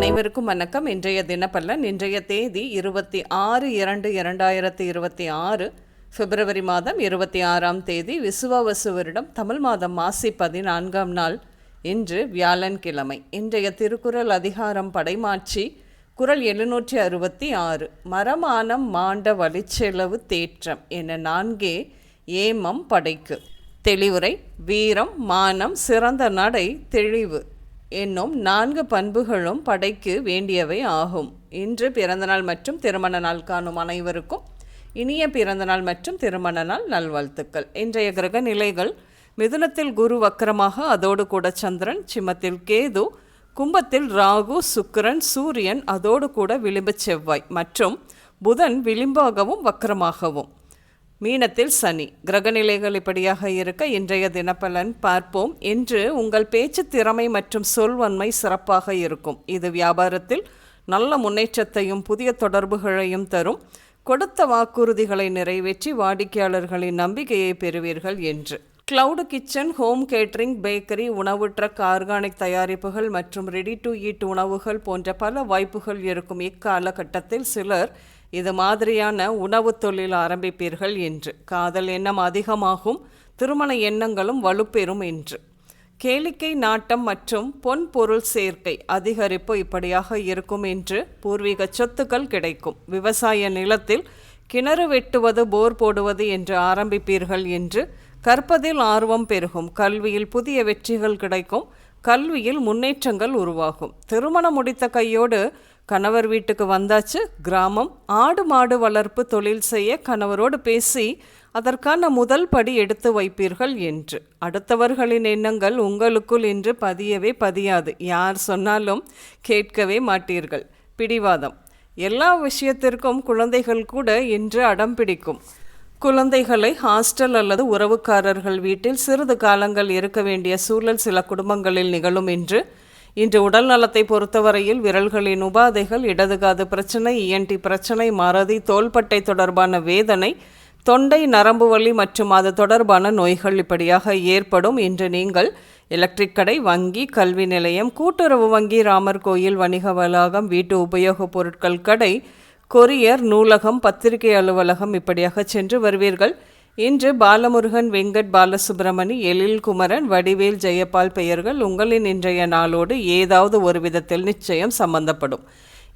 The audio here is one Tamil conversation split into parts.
அனைவருக்கும் வணக்கம். இன்றைய தினப்பலன். இன்றைய தேதி 26/2/2026 பிப்ரவரி மாதம் 26ஆம் தேதி விசுவாவசு வருடம் தமிழ் மாதம் மாசி 14ஆம் நாள். இன்று வியாழன்கிழமை. இன்றைய திருக்குறள் அதிகாரம் படைமாட்சி. குறள் 766. மரமானம் மாண்ட வழிச்செலவு தேற்றம் என 4 ஏமம் படைக்கு. தெளிவுரை. வீரம், மானம், சிறந்த நடை, தெளிவு என்னும் 4 பண்புகளும் படைக்கு வேண்டியவை ஆகும். இன்று பிறந்தநாள் மற்றும் திருமண நாள் காணும் அனைவருக்கும் இனிய பிறந்தநாள் மற்றும் திருமண நாள் நல்வாழ்த்துக்கள். இன்றைய கிரக நிலைகள்: மிதுனத்தில் குரு வக்கரமாக, அதோடு கூட சந்திரன், சிம்மத்தில் கேது, கும்பத்தில் ராகு, சுக்கிரன், சூரியன், அதோடு கூட விளிம்பு செவ்வாய் மற்றும் புதன் விளிம்பாகவும் வக்கரமாகவும், மீனத்தில் சனி. கிரகநிலைகள் இப்படியாக இருக்க இன்றைய தினப்பலன் பார்ப்போம். இன்று உங்கள் பேச்சு திறமை மற்றும் சொல்வன்மை சிறப்பாக இருக்கும். இது வியாபாரத்தில் நல்ல முன்னேற்றத்தையும் புதிய தொடர்புகளையும் தரும். கொடுத்த வாக்குறுதிகளை நிறைவேற்றி வாடிக்கையாளர்களின் நம்பிக்கையை பெறுவீர்கள் என்று. Cloud kitchen, home catering, bakery, உணவு ட்ரக், ஆர்கானிக் தயாரிப்புகள் மற்றும் ரெடி டு ஈட் உணவுகள் போன்ற பல வாய்ப்புகள் இருக்கும் இக்காலகட்டத்தில் சிலர் இது மாதிரியான உணவு தொழில் ஆரம்பிப்பீர்கள் என்று. காதல் எண்ணம் அதிகமாகும். திருமண எண்ணங்களும் வலுப்பெறும் என்று. கேளிக்கை, நாட்டம் மற்றும் பொன் பொருள் சேர்க்கை அதிகரிப்பு இப்படியாக இருக்கும் என்று. பூர்வீக சொத்துக்கள் கிடைக்கும். விவசாய நிலத்தில் கிணறு வெட்டுவது, போர் போடுவது என்று ஆரம்பிப்பீர்கள் என்று. கற்பதில் ஆர்வம் பெருகும். கல்வியில் புதிய வெற்றிகள் கிடைக்கும். கல்வியில் முன்னேற்றங்கள் உருவாகும். திருமணம் முடித்த கையோடு கணவர் வீட்டுக்கு வந்தாச்சு. கிராமம். ஆடு மாடு வளர்ப்பு தொழில் செய்ய கணவரோடு பேசி அதற்கான முதல் படி எடுத்து வைப்பீர்கள் என்று. அடுத்தவர்களின் எண்ணங்கள் உங்களுக்குள் இன்று பதியவே பதியாது. யார் சொன்னாலும் கேட்கவே மாட்டீர்கள். பிடிவாதம். எல்லா விஷயத்திற்கும் குழந்தைகள் கூட இன்று அடம் பிடிக்கும். குழந்தைகளை ஹாஸ்டல் அல்லது உறவுக்காரர்கள் வீட்டில் சிறிது காலங்கள் இருக்க வேண்டிய சூழல் சில குடும்பங்களில் நிகழும் என்று. இன்று உடல் நலத்தை பொறுத்தவரையில் விரல்களின் உபாதைகள், இடதுகாது பிரச்சனை, ENT பிரச்சனை, மறதி, தோள்பட்டை தொடர்பான வேதனை, தொண்டை நரம்பு வலி மற்றும் அது தொடர்பான நோய்கள் இப்படியாக ஏற்படும். இன்று நீங்கள் எலக்ட்ரிக் கடை, வங்கி, கல்வி நிலையம், கூட்டுறவு வங்கி, ராமர் கோயில், வணிக வளாகம், வீட்டு உபயோகப் பொருட்கள் கடை, கொரியர், நூலகம், பத்திரிகை அலுவலகம் இப்படியாக சென்று வருவீர்கள். இன்று பாலமுருகன், வெங்கட், பாலசுப்ரமணி, எழில் குமரன், வடிவேல், ஜெயபால் பெயர்கள் உங்களின் இன்றைய நாளோடு ஏதாவது ஒரு விதத்தில் நிச்சயம் சம்பந்தப்படும்.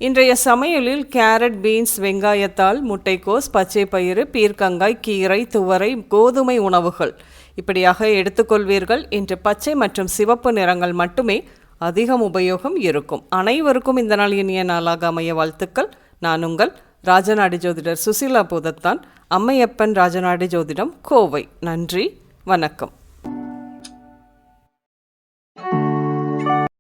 இன்றைய சமையலில் கேரட், பீன்ஸ், வெங்காயத்தாள், முட்டைக்கோஸ், பச்சை பயிறு, பீர்க்கங்காய், கீரை, துவரை, கோதுமை உணவுகள் இப்படியாக எடுத்துக்கொள்வீர்கள். இன்று பச்சை மற்றும் சிவப்பு நிறங்கள் மட்டுமே அதிகம் உபயோகம் இருக்கும். அனைவருக்கும் இந்த நாள் இனிய நாளாக அமைய வாழ்த்துக்கள். நான் உங்கள் ராஜநாடி ஜோதிடர் சுசீலா பூதத்தான், அம்மையப்பன் ராஜநாடி ஜோதிடம், கோவை. நன்றி, வணக்கம்.